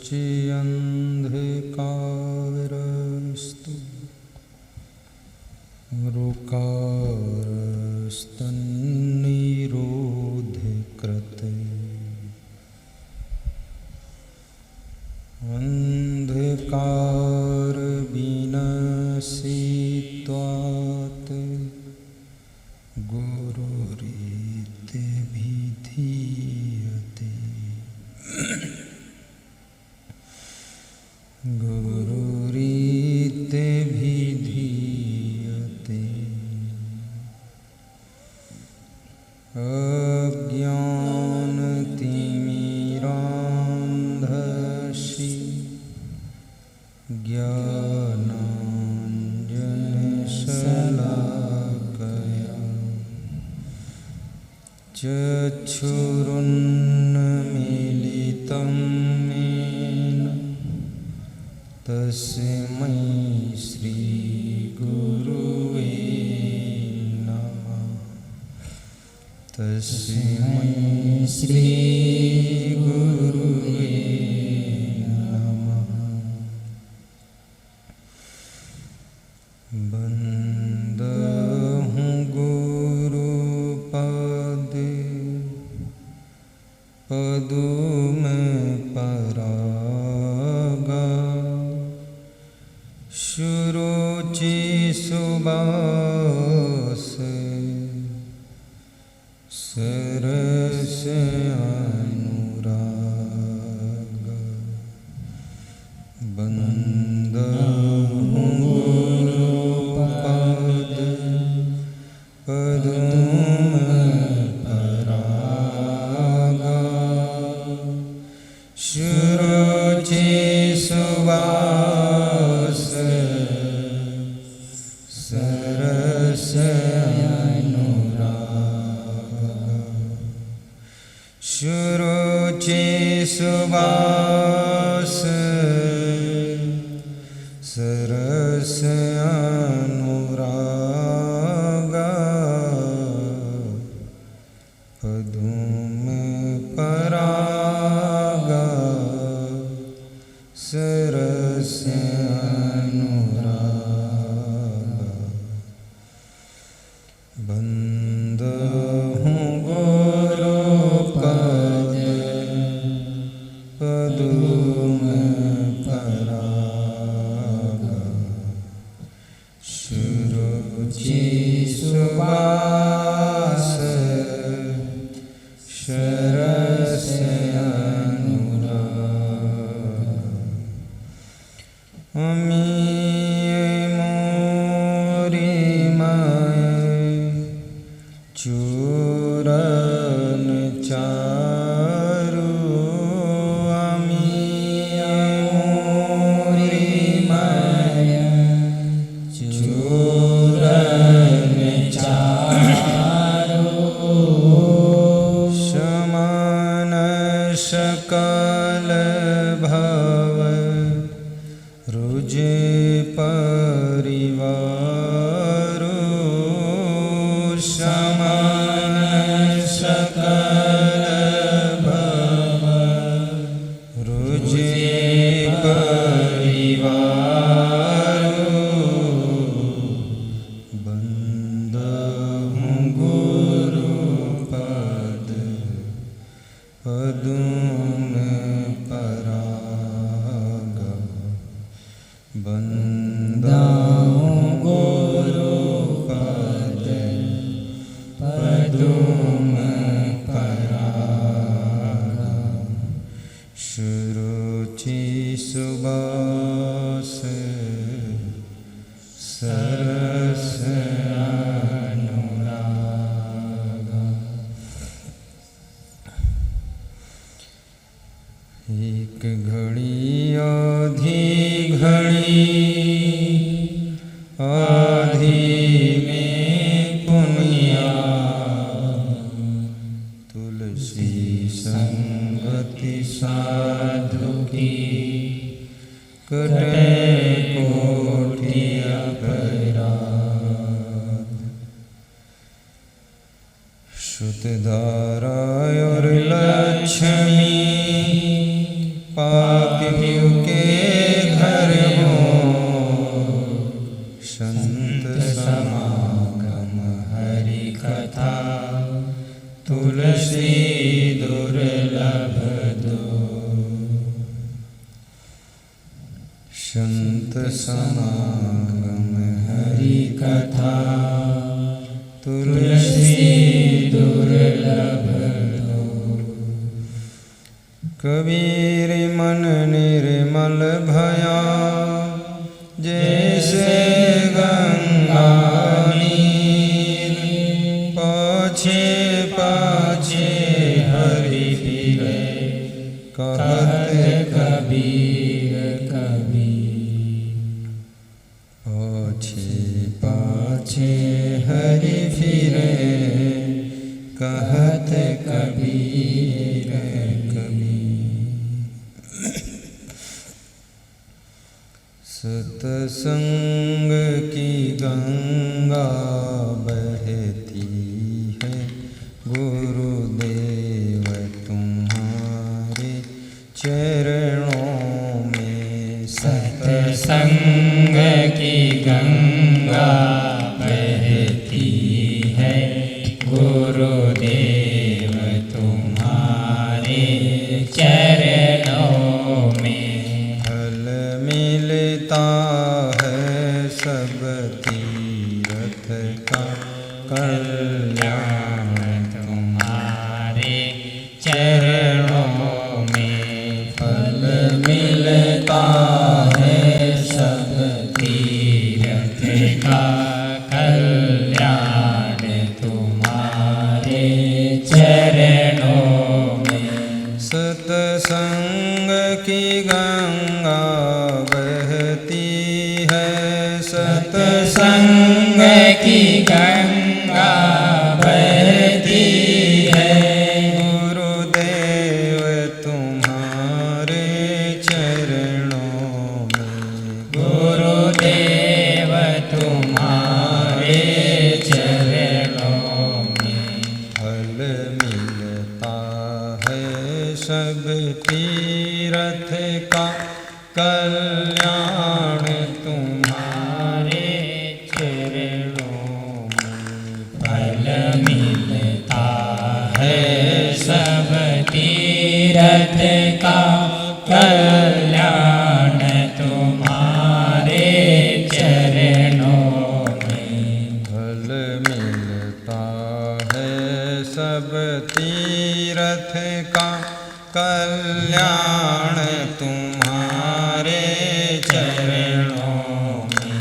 शुच्यन्धकारस्तु ऋकारस्तन्निरोधकृते अन्धकारविनाशित्वात् गुरुरीति विधीयते गुरुरीति विधीयते अज्ञानतिमिरान्धस्य ज्ञानाञ्जनशलाकया चक्षुरुन्मीलितं येन तस्मै श्रीगुरुवे नमः। तस्मै श्रीगुरुवे नमः। बन्दहु गुरुपद पदुम परागा शुरुचि सुबास सरस अनुराग। बन्दहु गुरुपद पदुम परागा शुरुचि सुबास सरस अनुराग। शुरुचि सुबास सरस अनुराग। पदुम परागा सरस अनुराग। बन्दहु गुरुपद पदुम परागा शुरुचि सुबास सरस अनुराग। अमीये मोरी माय चूरन चारु। अमीये मोरी माय चूरन चारु। समान सकल भव रुजे परिवारु। समान सकल भव रुजे परिवारु। बन्दहु गुरुपद पदुम परागा। बन्दहु गुरुपद पदुम परागा शुरुचि सुबास सरस अनुराग। एक घड़ी आधी घड़ी आधी में पुनिया। तुलसी संगति साधु की कटे कोटि अपराध। शुद्धधारा और लक्ष्मी पापियों के घर हो संत समागम हरि कथा तुलसी दुर्लभ दो। संत समागम हरि कथा तुलसी दुर्लभ दो। कबीर मन निर्मल भया जैसे गंगा नीर, पाछे पाछे हरि फिरे कहत कबीर कबीर। पाछे पाछे हरि फिरे कहत कबीर कबीर। सतसंग की गंगा बहती है गुरुदेव तुम्हारे चरणों में। सतसंग की गंगा बहती है गुरुदेव तुम्हारे चरणों में। फल मिलता है सब तीर्थ का कल्याण तुम्हारे चरणों में। फल मिलता है सब तीर्थ का कल्याण तुम्हारे चरणों में। सतसंग की गंगा बहती है, सतसंग की गंगा बहती है गुरुदेव तुम्हारे चरणों में। गुरुदेव तुम्हारे चरणों में। फल मिलता है सब तीर्थ का कल्याण तुम्हारे चरणों में। फल मिलता है सब तीर्थ का कल्याण तुम्हारे चरणों में। फल मिलता है सब तीर्थ का कल्याण तुम्हारे चरणों में।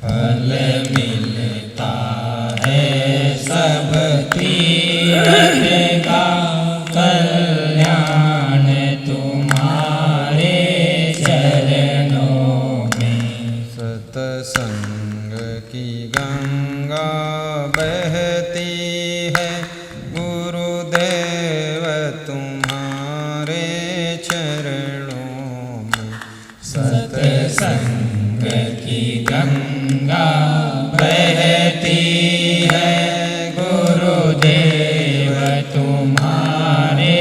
फल मिलता है सब तीर्थ का कल्याण तुम्हारे चरणों में। सतसंग की गंगा बहती है गुरुदेव तुम्हारे चरणों में। सतसंग की गंगा बहती है गुरुदेव तुम्हारे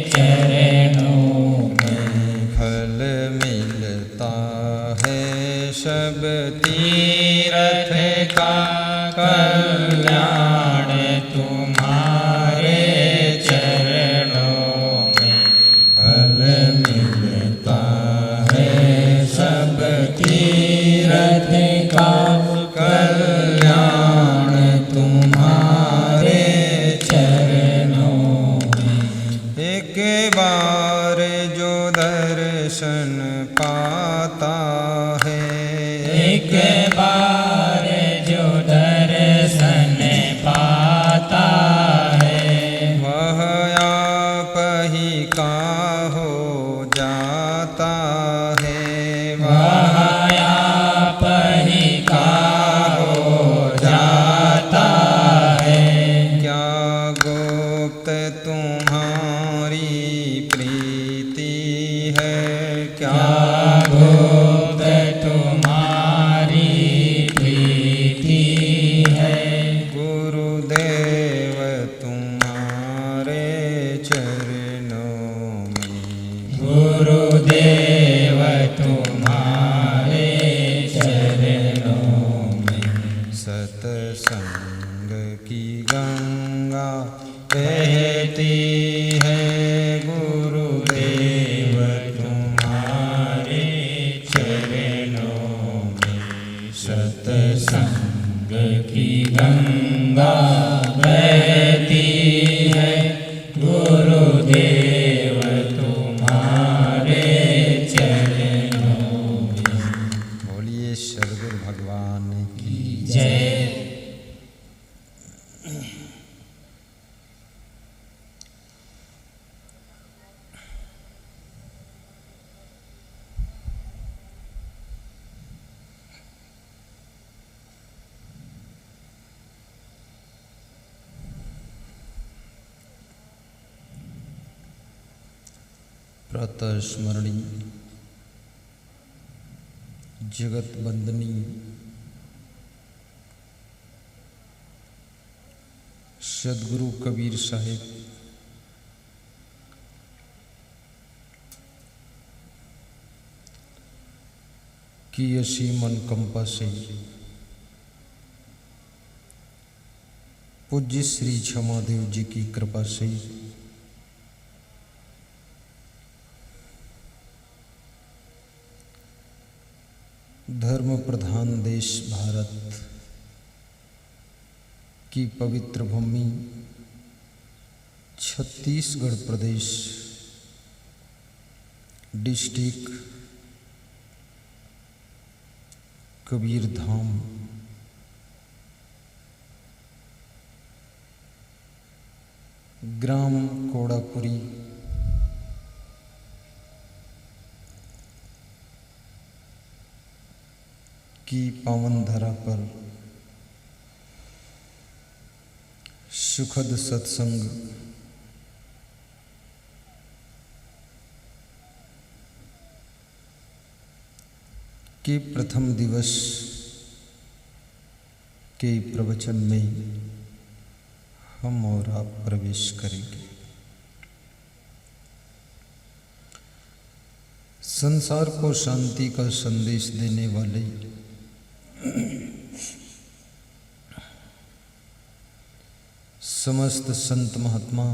चरणों में। फल मिलता है सब तीर्थ का कल्याण तुम्हारे चरणों में। फल मिलता है सब तीर्थ का कल्याण तुम्हारे चरणों में। एक बार जो दर्शन पाता है, एक बार जो दर्शन पाता है, वह आप ही का हो जाता है। वह आप ही का हो जाता है। क्या गुप्त तुम्हारी प्रीति है, क्या गुप्त तुम्हारी प्रीति है। गुरुदेव तुम्हारे चरणों में। गुरुदेव गुरुदेव तुम्हारे चरणों में। सत्संग की गंगा बहती है गुरुदेव तुम्हारे चरणों में। सत्संग की गंगा बहती है गुरुदेव तुम्हारे चरणों में। बोलिए सद्गुरु भगवान की जय। प्रातः स्मरणी जगत बंदनी सदगुरु कबीर साहिब की असीम अनुकंपा से पूज्य श्री क्षमादेव जी की कृपा से धर्म प्रधान देश भारत की पवित्र भूमि छत्तीसगढ़ प्रदेश डिस्ट्रिक्ट कबीर धाम ग्राम कोड़ापुरी की पावन धरा पर सुखद सत्संग के प्रथम दिवस के प्रवचन में हम और आप प्रवेश करेंगे। संसार को शांति का संदेश देने वाले समस्त संत महात्मा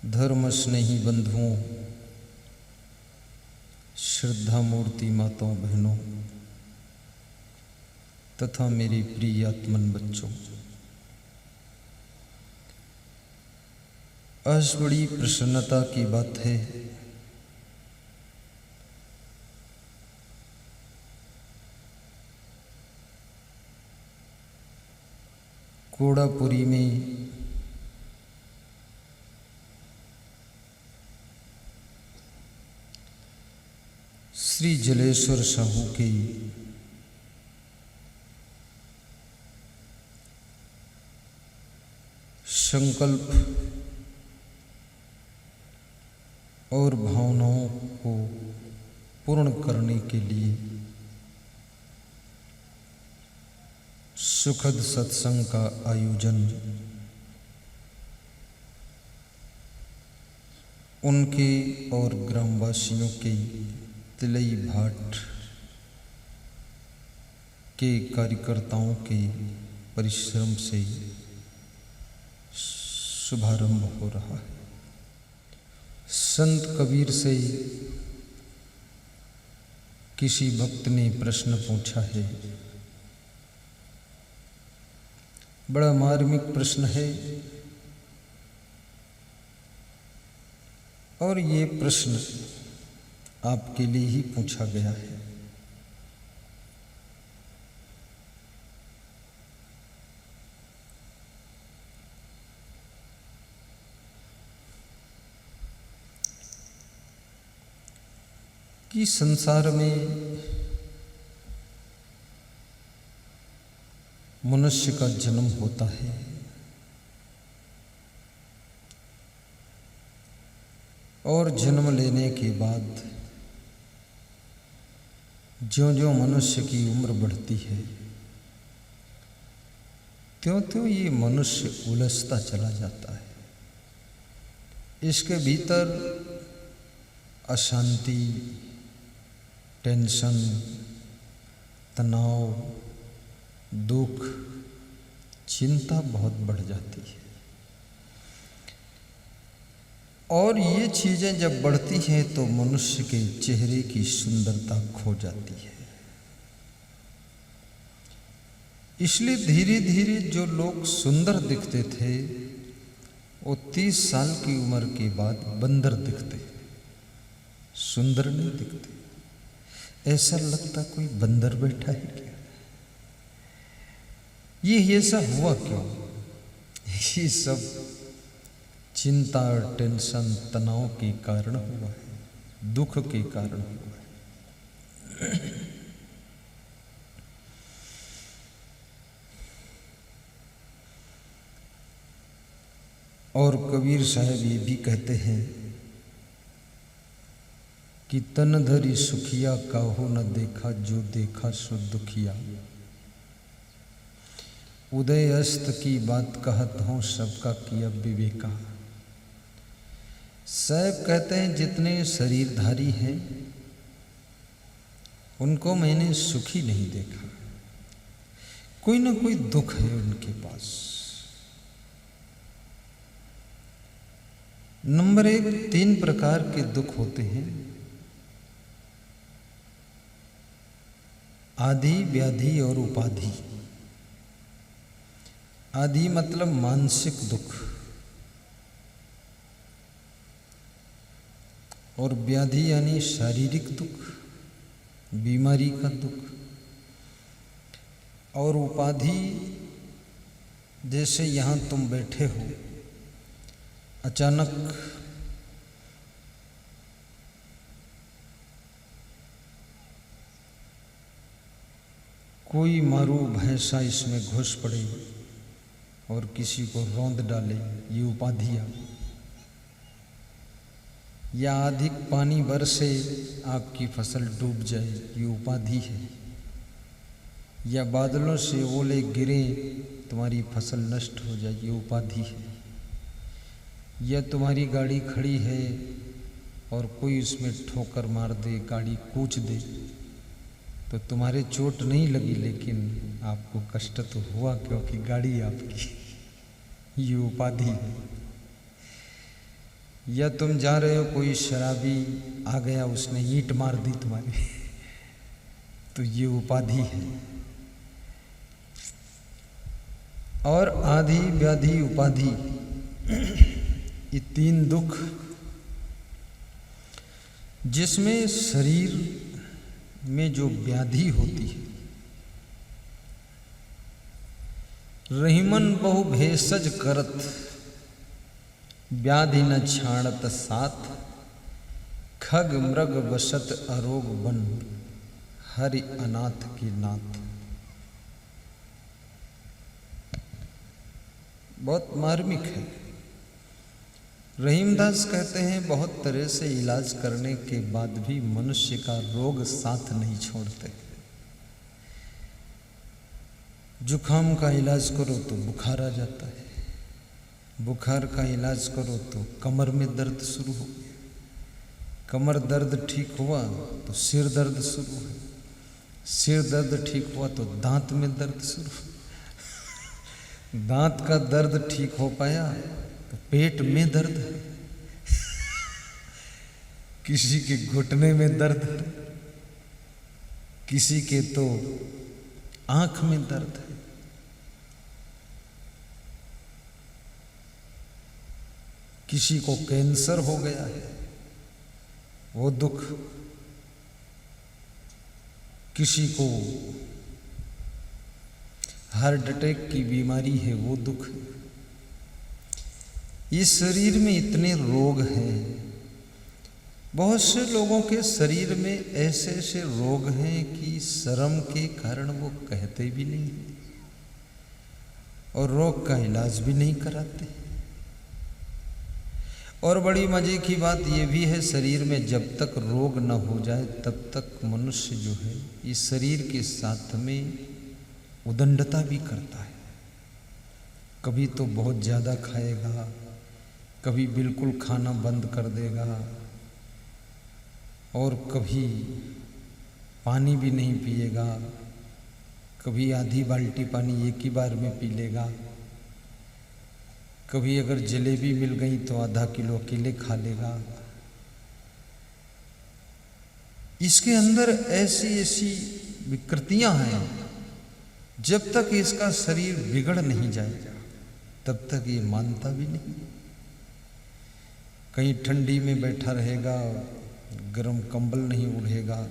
धर्म स्नेही बंधुओं श्रद्धा मूर्ति माताओं बहनों तथा मेरे प्रिय आत्मन बच्चों, आज बड़ी प्रसन्नता की बात है कोड़ापुरी में श्री जलेश्वर साहू के संकल्प और भावनाओं को पूर्ण करने के लिए सुखद सत्संग का आयोजन उनके और ग्रामवासियों के तिलई भाट के कार्यकर्ताओं के परिश्रम से शुभारंभ हो रहा है। संत कबीर से किसी भक्त ने प्रश्न पूछा है, बड़ा मार्मिक प्रश्न है और ये प्रश्न आपके लिए ही पूछा गया है। कि संसार में मनुष्य का जन्म होता है और जन्म लेने के बाद ज्यों-ज्यों मनुष्य की उम्र बढ़ती है त्यों-त्यों ये मनुष्य उलझता चला जाता है। इसके भीतर अशांति, टेंशन, तनाव, दुख, चिंता बहुत बढ़ जाती है। और ये चीज़ें जब बढ़ती हैं तो मनुष्य के चेहरे की सुंदरता खो जाती है। इसलिए धीरे धीरे जो लोग सुंदर दिखते थे वो 30 साल की उम्र के बाद बंदर दिखते, सुंदर नहीं दिखते। ऐसा लगता कोई बंदर बैठा है क्या? ये ऐसा हुआ क्यों? ये सब चिंता और टेंशन, तनाव के कारण हुआ है, दुख के कारण हुआ है। और कबीर साहब ये भी कहते हैं कि तन धरी सुखिया काहू न देखा, जो देखा सो दुखिया। उदय अस्त की बात कहत हूँ, सबका किया विवेका। साहब कहते हैं जितने शरीरधारी हैं उनको मैंने सुखी नहीं देखा, कोई ना कोई दुख है उनके पास। नंबर 1, 3 प्रकार के दुख होते हैं। आदि, व्याधि और उपाधि। आदि मतलब मानसिक दुख, और व्याधि यानी शारीरिक दुख, बीमारी का दुख। और उपाधि जैसे यहाँ तुम बैठे हो, अचानक कोई मारू भैंसा इसमें घुस पड़े और किसी को रौंद डाले, ये उपाधि आ गई। या अधिक पानी बरसे आपकी फसल डूब जाए, ये उपाधि है। या बादलों से ओले गिरे, तुम्हारी फसल नष्ट हो जाए, ये उपाधि है। या तुम्हारी गाड़ी खड़ी है और कोई उसमें ठोकर मार दे, गाड़ी कूच दे, तो तुम्हारे चोट नहीं लगी लेकिन आपको कष्ट तो हुआ क्योंकि गाड़ी आपकी, ये उपाधि है। या तुम जा रहे हो, कोई शराबी आ गया, उसने ईंट मार दी तुम्हारी, तो ये उपाधि है। और आदि, व्याधि, उपाधि, ये 3 दुख जिसमें शरीर में जो व्याधि होती है। रहीमन बहु भेषज करत, व्याधि न छाणत साथ। खग मृग वसत अरोग बन, हरि अनाथ की नाथ। बहुत मार्मिक है। रहीमदास कहते हैं बहुत तरह से इलाज करने के बाद भी मनुष्य का रोग साथ नहीं छोड़ते। जुखाम का इलाज करो तो बुखार आ जाता है, बुखार का इलाज करो तो कमर में दर्द शुरू हो गया, कमर दर्द ठीक हुआ तो सिर दर्द शुरू है, सिर दर्द ठीक हुआ तो दांत में दर्द शुरू, दांत का दर्द ठीक हो पाया तो पेट में दर्द है, किसी के घुटने में दर्द है, किसी के तो आंख में दर्द है, किसी को कैंसर हो गया है, वो दुख, किसी को हार्ट अटैक की बीमारी है, वो दुख। इस शरीर में इतने रोग हैं। बहुत से लोगों के शरीर में ऐसे ऐसे रोग हैं कि शर्म के कारण वो कहते भी नहीं और रोग का इलाज भी नहीं कराते। और बड़ी मजे की बात यह भी है, शरीर में जब तक रोग न हो जाए तब तक मनुष्य जो है इस शरीर के साथ में उदंडता भी करता है। कभी तो बहुत ज़्यादा खाएगा, कभी बिल्कुल खाना बंद कर देगा, और कभी पानी भी नहीं पिएगा, कभी आधी बाल्टी पानी एक ही बार में पी लेगा, कभी अगर जलेबी मिल गई तो आधा किलो अकेले खा लेगा। इसके अंदर ऐसी ऐसी विकृतियां हैं, जब तक इसका शरीर बिगड़ नहीं जाएगा तब तक ये मानता भी नहीं। कहीं ठंडी में बैठा रहेगा, गर्म कंबल नहीं ओढ़ेगा,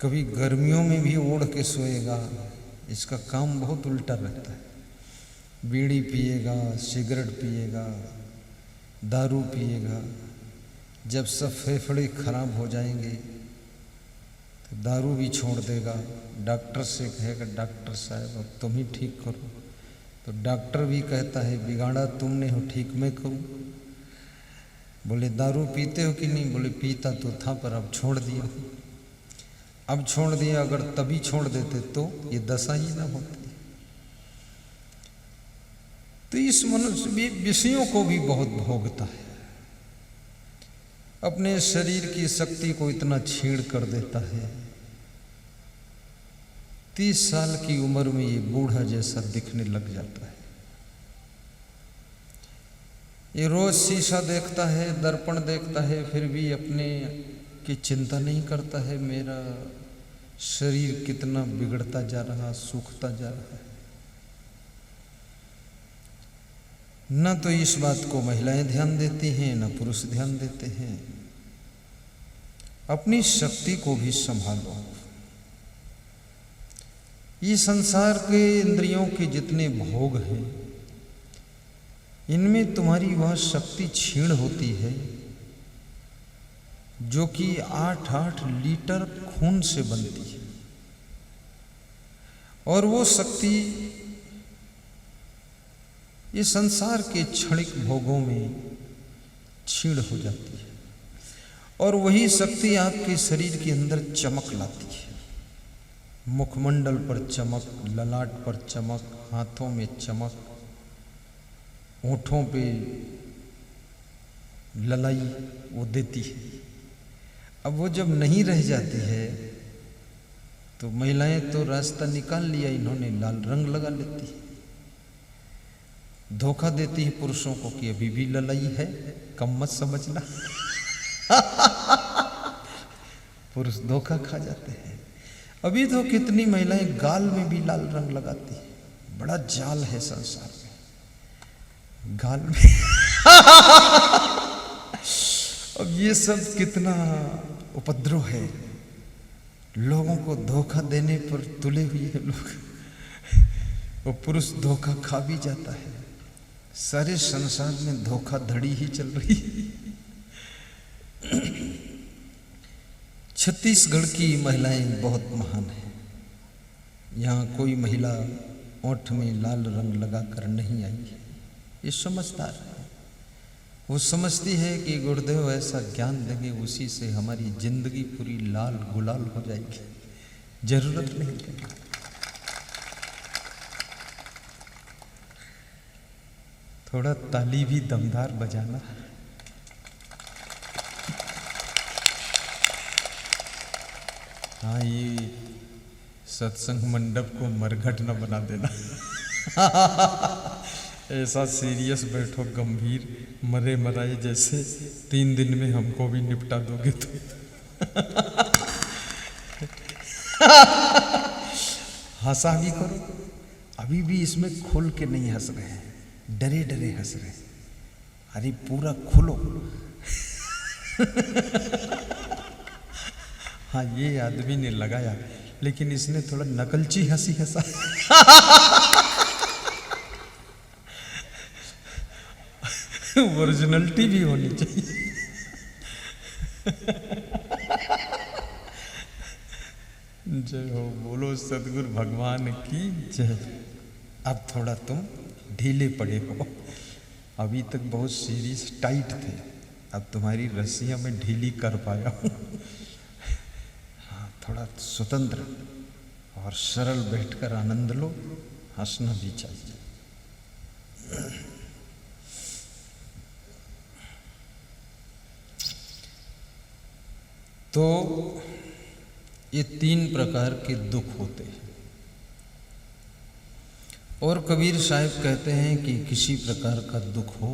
कभी गर्मियों में भी ओढ़ के सोएगा। इसका काम बहुत उल्टा रहता है। बीड़ी पिएगा, सिगरेट पिएगा, दारू पिएगा। जब सब फेफड़े खराब हो जाएंगे तो दारू भी छोड़ देगा। डॉक्टर से कहेगा, डॉक्टर साहब अब तुम ही ठीक करो, तो डॉक्टर भी कहता है बिगाड़ा तुमने हो, ठीक मैं करूं। बोले दारू पीते हो कि नहीं? बोले पीता तो था पर अब छोड़ दिया। अब छोड़ दिया, अगर तभी छोड़ देते तो ये दशा ही ना होती। तो इस मनुष्य भी विषयों को भी बहुत भोगता है, अपने शरीर की शक्ति को इतना छीड़ कर देता है। 30 साल की उम्र में ये बूढ़ा जैसा दिखने लग जाता है। ये रोज शीशा देखता है, दर्पण देखता है, फिर भी अपने की चिंता नहीं करता है मेरा शरीर कितना बिगड़ता जा रहा, सूखता जा रहा है। न तो इस बात को महिलाएं ध्यान देती हैं, न पुरुष ध्यान देते हैं। अपनी शक्ति को भी संभालो। ये संसार के इंद्रियों के जितने भोग हैं, इनमें तुम्हारी वह शक्ति क्षीण होती है जो कि 8-8 लीटर खून से बनती है, और वो शक्ति ये संसार के क्षणिक भोगों में क्षीण हो जाती है, और वही शक्ति आपके शरीर के अंदर चमक लाती है। मुखमंडल पर चमक, ललाट पर चमक, हाथों में चमक, होठों पे ललाई वो देती है। अब वो जब नहीं रह जाती है तो महिलाएं तो रास्ता निकाल लिया इन्होंने, लाल रंग लगा लेती है। धोखा देती है पुरुषों को कि अभी भी ललाई है, कम मत समझना। पुरुष धोखा खा जाते हैं। अभी तो कितनी महिलाएं गाल में भी लाल रंग लगाती है। बड़ा जाल है संसार में, गाल में। अब ये सब कितना उपद्रव है, लोगों को धोखा देने पर तुले हुए हैं लोग। वो पुरुष धोखा खा भी जाता है। सारे संसार में धोखाधड़ी ही चल रही है। छत्तीसगढ़ की महिलाएं बहुत महान हैं। यहाँ कोई महिला ओठ में लाल रंग लगाकर नहीं आई है। ये समझदार है। वो समझती है कि गुरुदेव ऐसा ज्ञान देंगे, उसी से हमारी जिंदगी पूरी लाल गुलाल हो जाएगी, जरूरत नहीं है। थोड़ा ताली भी दमदार बजाना। हाँ, ये सत्संग मंडप को मरघट न बना देना। ऐसा सीरियस बैठो, गंभीर, मरे मराए जैसे। 3 दिन में हमको भी निपटा दोगे तो। हंसा भी करो। अभी भी इसमें खुल के नहीं हंस रहे हैं, डरे डरे हंस रहे हैं। अरे पूरा खुलो। हाँ, ये आदमी ने लगाया, लेकिन इसने थोड़ा नकलची हंसी हंसा। ओरिजिनलिटी भी होनी चाहिए। जय हो, बोलो सतगुरु भगवान की जय। अब थोड़ा तुम ढीले पड़े हो। अभी तक बहुत सीरियस टाइट थे, अब तुम्हारी रस्सियां मैं ढीली कर पाया हूँ। हाँ, थोड़ा स्वतंत्र और सरल बैठकर आनंद लो। हंसना भी चाहिए। तो ये 3 प्रकार के दुख होते हैं। और कबीर साहब कहते हैं कि किसी प्रकार का दुख हो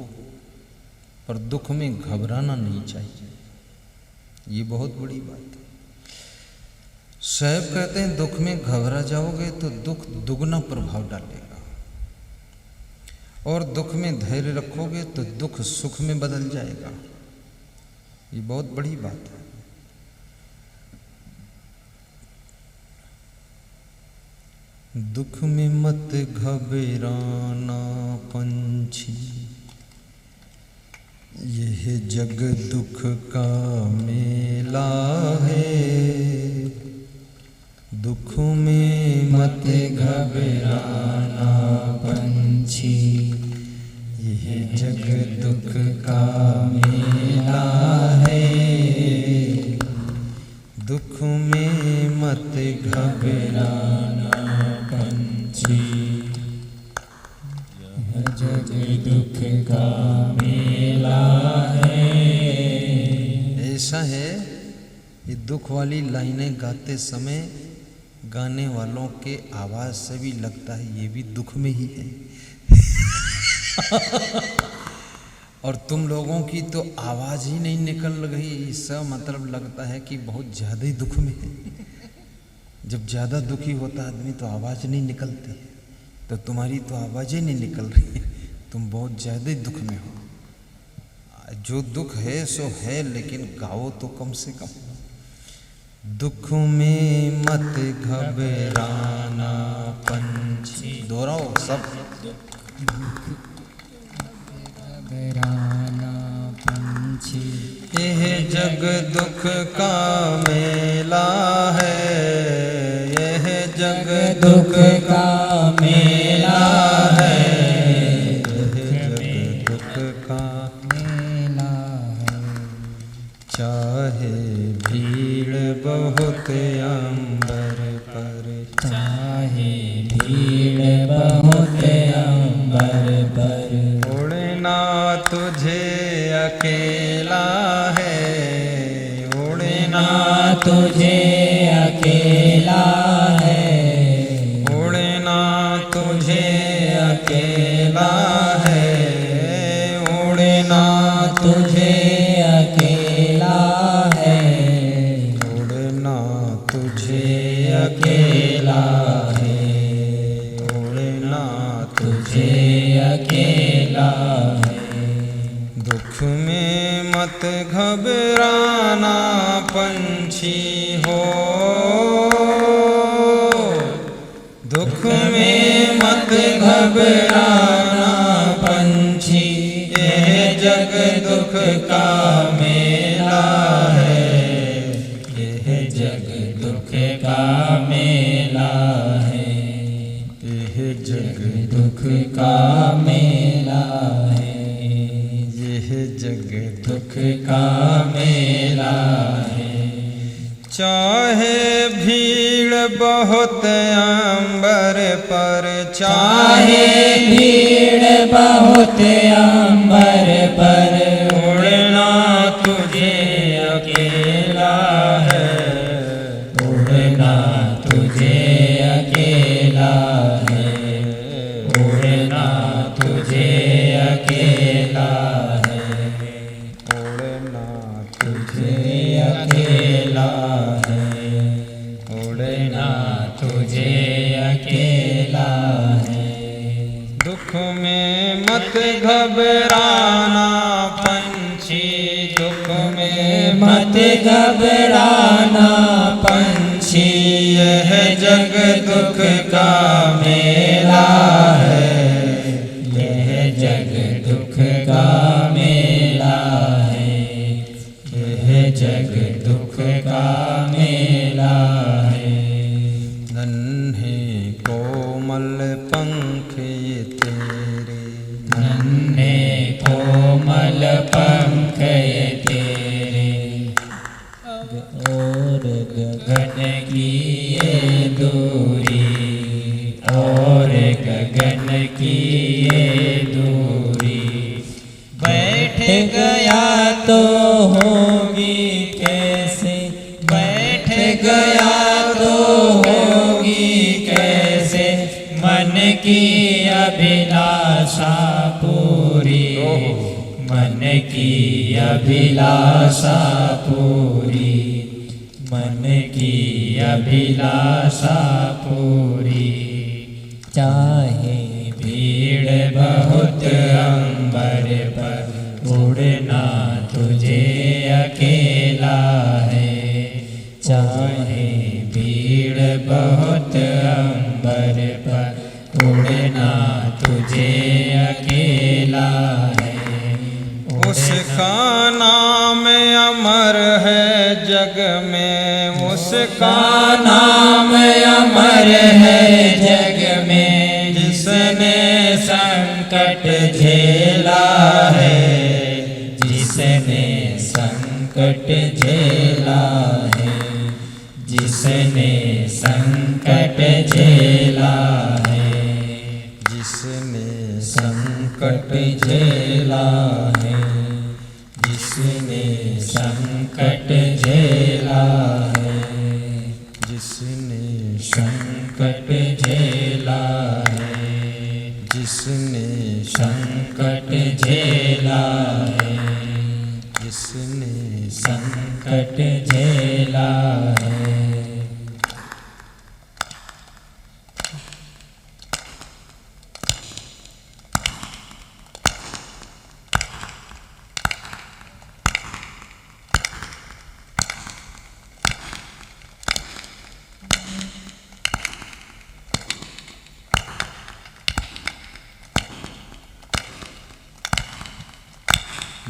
पर दुख में घबराना नहीं चाहिए। ये बहुत बड़ी बात है। साहब कहते हैं दुख में घबरा जाओगे तो दुख दुगना प्रभाव डालेगा, और दुख में धैर्य रखोगे तो दुख सुख में बदल जाएगा। ये बहुत बड़ी बात है। दुख में मत घबराना पंछी, यह जग दुख का मेला है। दुख में मत घबराना पंछी, यह जग दुख का मेला है। दुख में मत घबराना पंछी, यह जग दुख का मेला है। ऐसा है, ये दुख वाली लाइनें गाते समय गाने वालों के आवाज से भी लगता है ये भी दुख में ही है। और तुम लोगों की तो आवाज ही नहीं निकल रही, इसका मतलब लगता है कि बहुत ज्यादा ही दुख में है। जब ज्यादा दुखी होता आदमी तो आवाज नहीं निकलती, तो तुम्हारी तो आवाजें नहीं निकल रही, तुम बहुत ज्यादा ही दुख में हो। जो दुख है सो है, लेकिन गाओ तो कम से कम। दुख में मत घबराना पंछी, दोहराओ सब। घबराना पंछी, यह जग दुख का मेला है। यह जग दुख का मेला है। यह जग दुख का मेला है। चाहे भीड़ बहुत अंबर पर, चाहे भीड़ बहुत अंबर पर, उड़ना तुझे अकेला है। उड़ना तुझे अकेला है। उड़ना तुझे अकेला है। उड़ना तुझे अकेला है। उड़ना तुझे अकेला है। उड़ना तुझे अकेला है। दुख में मत घबराना पंछी हो। दुख में मत घबराना पंछी, यह जग दुख का मेला है। यह जग दुख का मेला है। यह जग दुख का मेला है। यह जग दुख का मेला है। चाहे भीड़ बहुत अंबर पर, चाहे भीड़ बहुत अंबर पर, उड़ना तुझे अकेला है। उड़ना तुझे अकेला है। उड़ना तुझे अकेला है। उड़ना तुझे अकेला है। उड़ना तुझे अकेला है। दुख में मत घबराना पंछी, दुख में मत घबराना पंछी, यह जग दुख का मेला है। यह जग दुख का मेला है। यह जग दुख का मेला है। नन्हे कोमल पंख ये तेरे, नन्हे कोमल पंख ये तेरे, और गगन की ये दूरी, और गगन की ये दूरी, बैठ गया तो होगी कैसे की अभिलाषा पूरी, मन की अभिलाषा पूरी। चाहे भीड़ बहुत अंबर पर, उड़ना तुझे अकेला है। चाहे भीड़ बहुत अंबर पर, उड़ना तुझे अकेला है। उसका नाम अमर है जग में, उसका नाम अमर है जग में। जिसने संकट झेला है, जिसने संकट झेला है, जिसने संकट झेला है, जिसने संकट झेला है, जिसने संकट झेला है, जिसने संकट झेला है, जिसने संकट झेला है, जिसने संकट झेला है।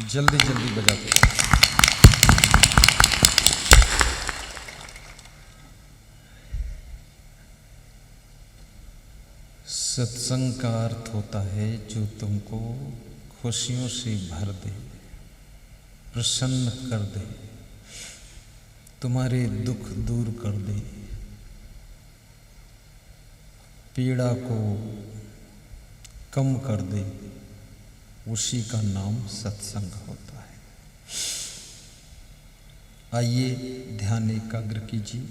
जल्दी जल्दी बजाते। सत्संग का अर्थ होता है जो तुमको खुशियों से भर दे, प्रसन्न कर दे, तुम्हारे दुख दूर कर दे, पीड़ा को कम कर दे, उसी का नाम सत्संग होता है। आइए ध्यान एकाग्र कीजिए।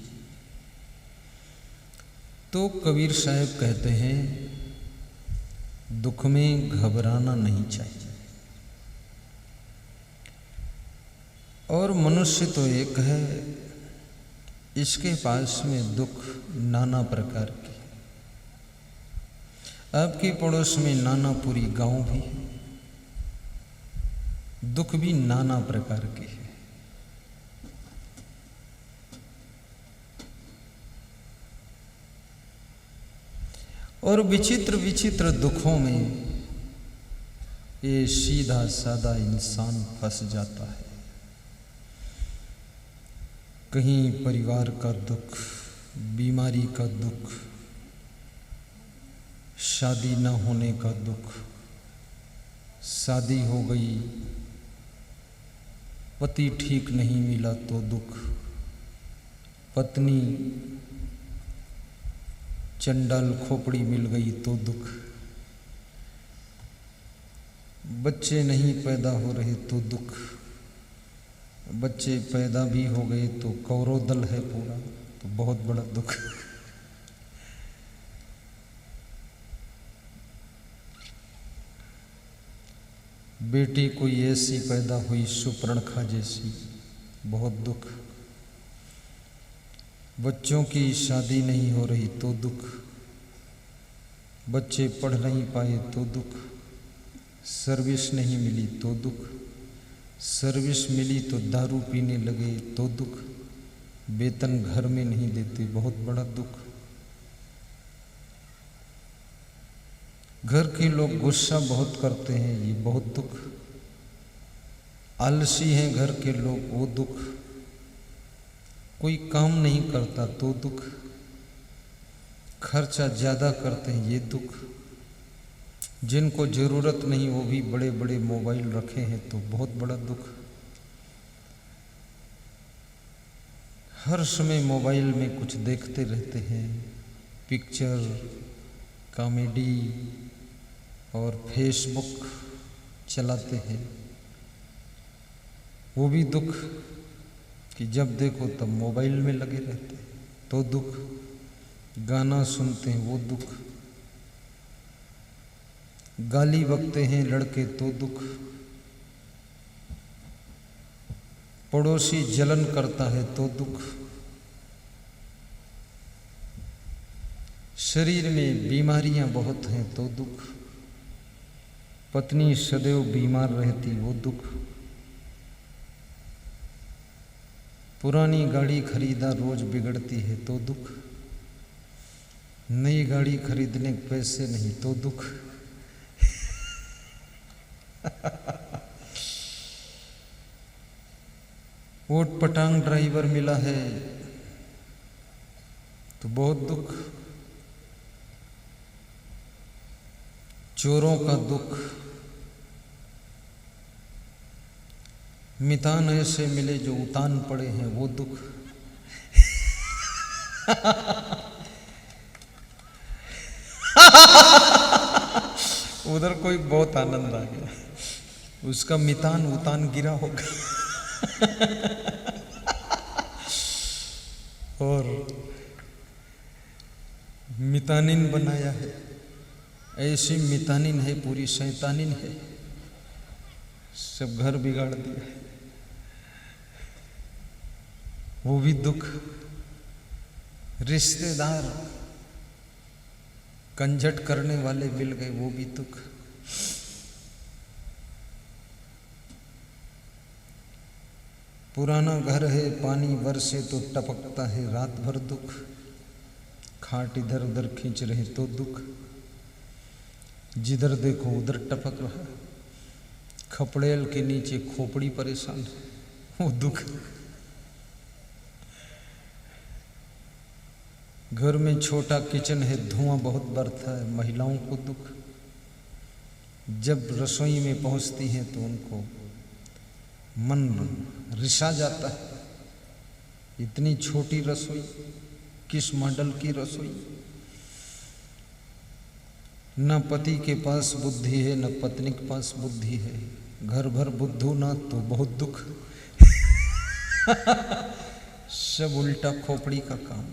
तो कबीर साहब कहते हैं दुख में घबराना नहीं चाहिए। और मनुष्य तो एक है, इसके पास में दुख नाना प्रकार के। आपके पड़ोस में नानापुरी गांव भी है, दुख भी नाना प्रकार के हैं। और विचित्र विचित्र दुखों में ये सीधा साधा इंसान फंस जाता है। कहीं परिवार का दुख, बीमारी का दुख, शादी न होने का दुख, शादी हो गई, पति ठीक नहीं मिला तो दुख, पत्नी चंडाल खोपड़ी मिल गई तो दुख, बच्चे नहीं पैदा हो रहे तो दुख, बच्चे पैदा भी हो गए तो कौरोदल है पूरा, तो बहुत बड़ा दुख। बेटी कोई ऐसी पैदा हुई सुपर्णखा जैसी, बहुत दुख। बच्चों की शादी नहीं हो रही तो दुख, बच्चे पढ़ नहीं पाए तो दुख, सर्विस नहीं मिली तो दुख, सर्विस मिली तो दारू पीने लगे तो दुख, वेतन घर में नहीं देते, बहुत बड़ा दुख। घर के लोग गुस्सा बहुत करते हैं, ये बहुत दुख। आलसी हैं घर के लोग, वो दुख। कोई काम नहीं करता तो दुख, खर्चा ज़्यादा करते हैं ये दुख। जिनको ज़रूरत नहीं वो भी बड़े बड़े मोबाइल रखे हैं तो बहुत बड़ा दुख। हर समय मोबाइल में कुछ देखते रहते हैं, पिक्चर, कॉमेडी और फेसबुक चलाते हैं, वो भी दुख कि जब देखो तब मोबाइल में लगे रहते हैं तो दुख। गाना सुनते हैं वो दुख, गाली बकते हैं लड़के तो दुख, पड़ोसी जलन करता है तो दुख, शरीर में बीमारियां बहुत हैं तो दुख, पत्नी सदैव बीमार रहती वो दुख, पुरानी गाड़ी खरीदा रोज बिगड़ती है तो दुख, नई गाड़ी खरीदने के पैसे नहीं तो दुख। ओट पटांग ड्राइवर मिला है तो बहुत दुख, चोरों का दुख, मितान ऐसे मिले जो उतान पड़े हैं वो दुख। उधर कोई बहुत आनंद आ गया, उसका मितान उतान गिरा होगा। और मितानिन बनाया है, ऐसी मितानिन है पूरी शैतानिन है, सब घर बिगाड़ दिया है, वो भी दुख। रिश्तेदार कंजट करने वाले मिल गए वो भी दुख। पुराना घर है पानी बरसे तो टपकता है रात भर दुख, खाट इधर उधर खींच रहे तो दुख, जिधर देखो उधर टपक रहा, खपड़ेल के नीचे खोपड़ी परेशान है वो दुख। घर में छोटा किचन है धुआं बहुत बरता है महिलाओं को दुख, जब रसोई में पहुंचती हैं तो उनको मन रिसा जाता है, इतनी छोटी रसोई, किस मॉडल की रसोई। न पति के पास बुद्धि है न पत्नी के पास बुद्धि है, घर भर बुद्धू ना तो बहुत दुख। सब उल्टा खोपड़ी का काम।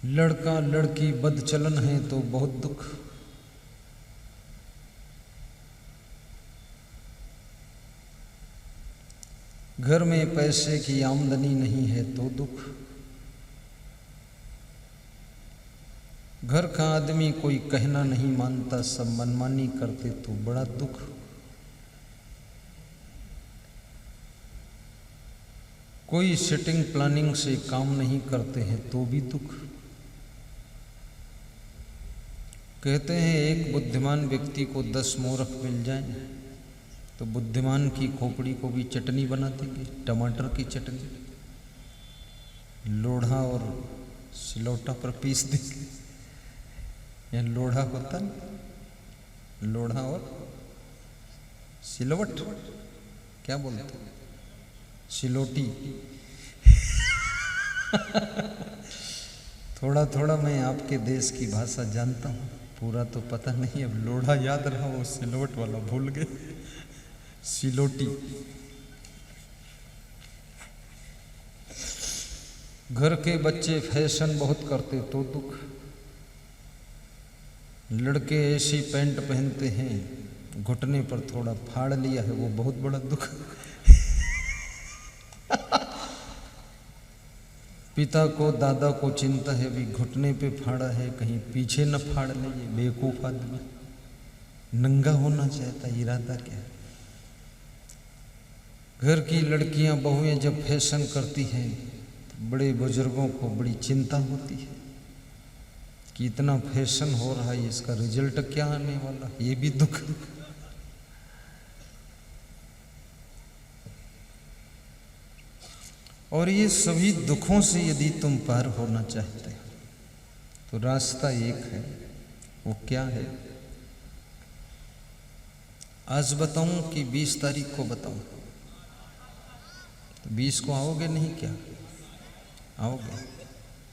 लड़का लड़की बदचलन है तो बहुत दुख, घर में पैसे की आमदनी नहीं है तो दुख, घर का आदमी कोई कहना नहीं मानता, सब मनमानी करते तो बड़ा दुख। कोई सेटिंग प्लानिंग से काम नहीं करते हैं तो भी दुख। कहते हैं एक बुद्धिमान व्यक्ति को 10 मूर्ख मिल जाए तो बुद्धिमान की खोपड़ी को भी चटनी बना देंगे, टमाटर की चटनी, लोढ़ा और सिलौटा पर पीस देंगे। यह लोढ़ा होता ना, लोढ़ा और सिलवट क्या बोलते, सिलोटी। थोड़ा थोड़ा मैं आपके देश की भाषा जानता हूँ, पूरा तो पता नहीं, अब लोढ़ा याद रहा, वो सिलवट वाला भूल गए, सिलोटी। घर के बच्चे फैशन बहुत करते तो दुख, लड़के ऐसी पैंट पहनते हैं घुटने पर थोड़ा फाड़ लिया है वो बहुत बड़ा दुख। पिता को दादा को चिंता है भी घुटने पे फाड़ा है कहीं पीछे न फाड़ ले, ये बेवकूफ आदमी, नंगा होना चाहता, इरादा क्या है। घर की लड़कियां बहुएं जब फैशन करती हैं तो बड़े बुजुर्गों को बड़ी चिंता होती है कि इतना फैशन हो रहा है, इसका रिजल्ट क्या आने वाला, ये भी दुख। और ये सभी दुखों से यदि तुम पार होना चाहते हो तो रास्ता एक है, वो क्या है आज बताऊं कि 20 तारीख को बताऊं? तो 20 को आओगे नहीं क्या? आओगे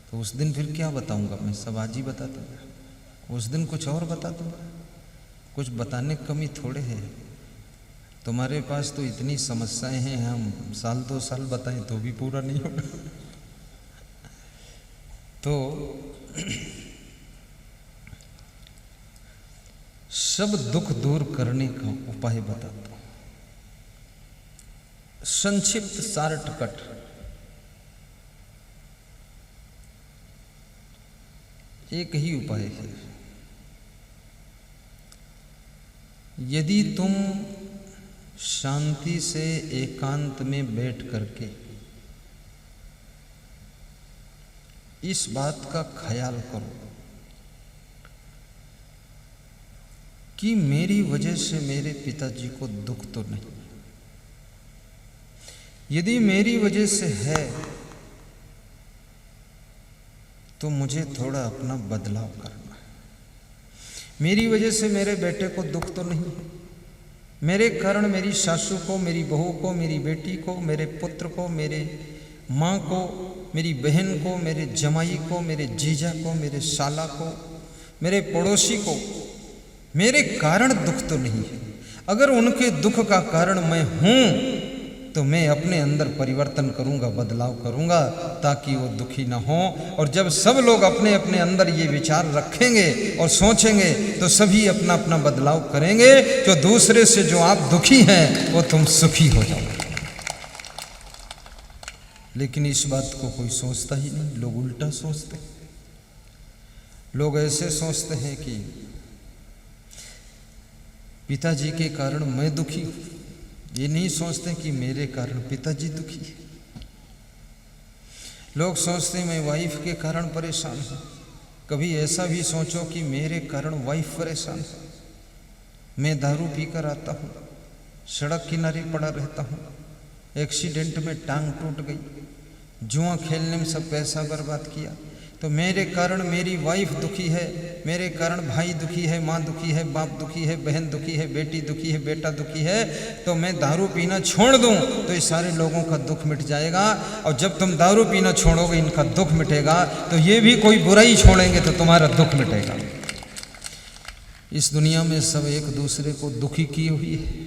तो उस दिन फिर क्या बताऊंगा मैं, सब आज ही बता दूंगा। उस दिन कुछ और बता दूंगा, कुछ बताने की कमी थोड़े है। तुम्हारे पास तो इतनी समस्याएं हैं, हम साल 2 साल बताएं तो भी पूरा नहीं होगा। तो सब दुख दूर करने का उपाय बताता हूं। संक्षिप्त शार्टकट। एक ही उपाय है। यदि तुम शांति से एकांत में बैठ करके इस बात का ख्याल करो कि मेरी वजह से मेरे पिताजी को दुख तो नहीं, यदि मेरी वजह से है तो मुझे थोड़ा अपना बदलाव करना है। मेरी वजह से मेरे बेटे को दुख तो नहीं है, मेरे कारण मेरी सासू को, मेरी बहू को, मेरी बेटी को, मेरे पुत्र को, मेरे माँ को, मेरी बहन को, मेरे जमाई को, मेरे जीजा को, मेरे साला को, मेरे पड़ोसी को मेरे कारण दुख तो नहीं है। अगर उनके दुख का कारण मैं हूं तो मैं अपने अंदर परिवर्तन करूंगा, बदलाव करूंगा ताकि वो दुखी ना हो। और जब सब लोग अपने अपने अंदर ये विचार रखेंगे और सोचेंगे तो सभी अपना अपना बदलाव करेंगे। जो दूसरे से जो आप दुखी हैं वो तुम सुखी हो जाओगे। लेकिन इस बात को कोई सोचता ही नहीं, लोग उल्टा सोचते। लोग ऐसे सोचते हैं कि पिताजी के कारण मैं दुखी हूं, ये नहीं सोचते कि मेरे कारण पिताजी दुखी है। लोग सोचते हैं मैं वाइफ के कारण परेशान हूं। कभी ऐसा भी सोचो कि मेरे कारण वाइफ परेशान है। मैं दारू पीकर आता हूं, सड़क किनारे पड़ा रहता हूं, एक्सीडेंट में टांग टूट गई, जुआ खेलने में सब पैसा बर्बाद किया, तो मेरे कारण मेरी वाइफ दुखी है, मेरे कारण भाई दुखी है, माँ दुखी है, बाप दुखी है, बहन दुखी है, बेटी दुखी है, बेटा दुखी है, तो मैं दारू पीना छोड़ दूं तो ये सारे लोगों का दुख मिट जाएगा। और जब तुम दारू पीना छोड़ोगे इनका दुख मिटेगा, तो ये भी कोई बुराई छोड़ेंगे तो तुम्हारा दुख मिटेगा। इस दुनिया में सब एक दूसरे को दुखी किए हुई है।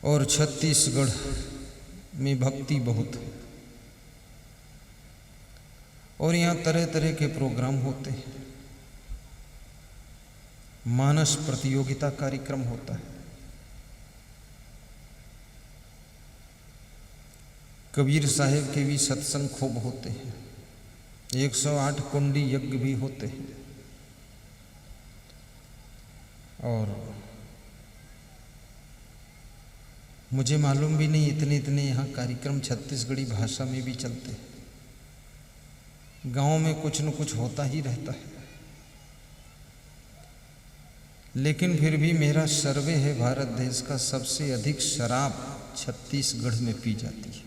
और छत्तीसगढ़ में भक्ति बहुत है और यहाँ तरह तरह के प्रोग्राम होते हैं। मानस प्रतियोगिता कार्यक्रम होता है, कबीर साहेब के भी सत्संग खूब होते हैं, 108 कुंडी यज्ञ भी होते हैं। और मुझे मालूम भी नहीं इतने इतने यहाँ कार्यक्रम छत्तीसगढ़ी भाषा में भी चलते हैं। गांव में कुछ न कुछ होता ही रहता है। लेकिन फिर भी मेरा सर्वे है, भारत देश का सबसे अधिक शराब छत्तीसगढ़ में पी जाती है